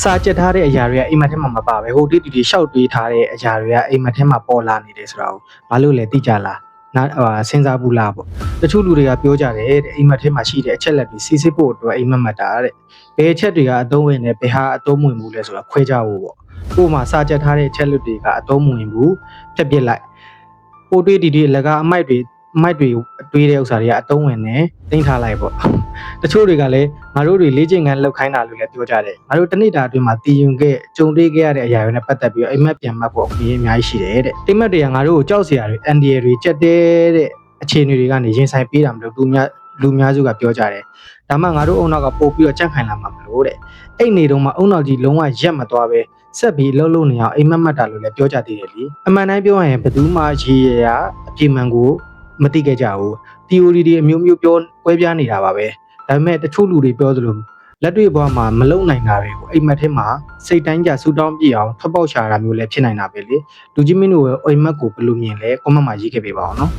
စာကြက်ထားတဲ့အရာတွေကအိမ်မက်ထဲမှာမပါပဲဟိုတိတိရှောက်တွေးထားတဲ့အရာတွေကအိမ်မက်ထဲမှာပေါ်လာနေတယ်ဆိုတာကိုဘာလို့လဲသိကြလားနားစဉ်းစားဘူးလားပေါ့တချို့လူတွေကပြောကြတယ်တဲ့အိမ်မက်ထဲမှာရှိတဲ့အချက်လက်တွေစီစစ်ဖို့အတွက်အိမ်မက်မှတ်တာတဲ့ဘယ်အချက်တွေကအသုံးဝင်တယ်ဘယ်ဟာအသုံးဝင်ဘူးလဲဆိုတာခွဲခြားဖို့ပေါ့ကို့မှာစာကြက်ထားတဲ့အချက်လက်တွေကအသုံးဝင်ဘူးဖြတ်ပစ်လိုက်ဟိုတွေးဒီအလကားအမိုက်တွေတွေးတဲ့ဥစ္စာတွေကအသုံးဝင်တယ်သိမ်းထားလိုက်ပေါ့တချို့တွေကလည်းငါတို့တွေလေ့ကျင့်ခန်းလုပ်ခိုင်းတာလို့လည်းပြောကြတယ်ငါတို့တနေ့တာအတွင်းမှာတည်ယူခဲ့ကြုံတွေ့ခဲ့ရတဲ့အရာတွေနဲ့ပတ်သက်ပြီးတော့အိမ်မက်ပြန်မှတ်ဖို့အခွင့်အရေးအများကြီးရှိတယ်တဲ့အိမ်မက်တွေကငါတို့ကိုကြောက်စရာတွေအန်ဒီရယ်တွေကြက်တဲ့အခြေအနေတွေကနေရင်ဆိုင်ပေးတာမလို့လူများစုကပြောကြတယ်ဒါမှငါတို့အုံနောက်ကပို့ပြီးတော့ကြန့်ခိုင်လာမှာမလို့တဲ့အဲ့နေတော့မှအုံနောက်ကြီးလုံးဝရက်မသွားပဲဆက်ပြီးလှုပ်လို့နေအောင်အိမ်မက်မှတ်တာလို့လည်းပြောကြသေးတယ်လीအမှန်တိုင်းပြောရင်ဘယ်သူမှရေးရအပြေမှန်ကိုမသိခဲ့ကြဘူး theory တွေအမျိုးမျိုးပြောကွဲပြားနေတာပါပဲဒါပေမဲ့တချို့လူတွေပြောသလိုလက်တွေ့ဘဝမှာမလုံနိုင်တာတွေကိုအိမ်မက်ထဲမှာစိတ်တိုင်းကြဆူတောင်းပြအောင်ထွက်ပေါက်ရှာတာမျိုးလည်းဖြစ်နိုင်တာပဲလေလူကြီးမင်းတို့ရဲ့အိမ်မက်ကိုဘယ်လိုမြင်လဲ comment မှာရေးခဲ့ပေးပါအောင်နော်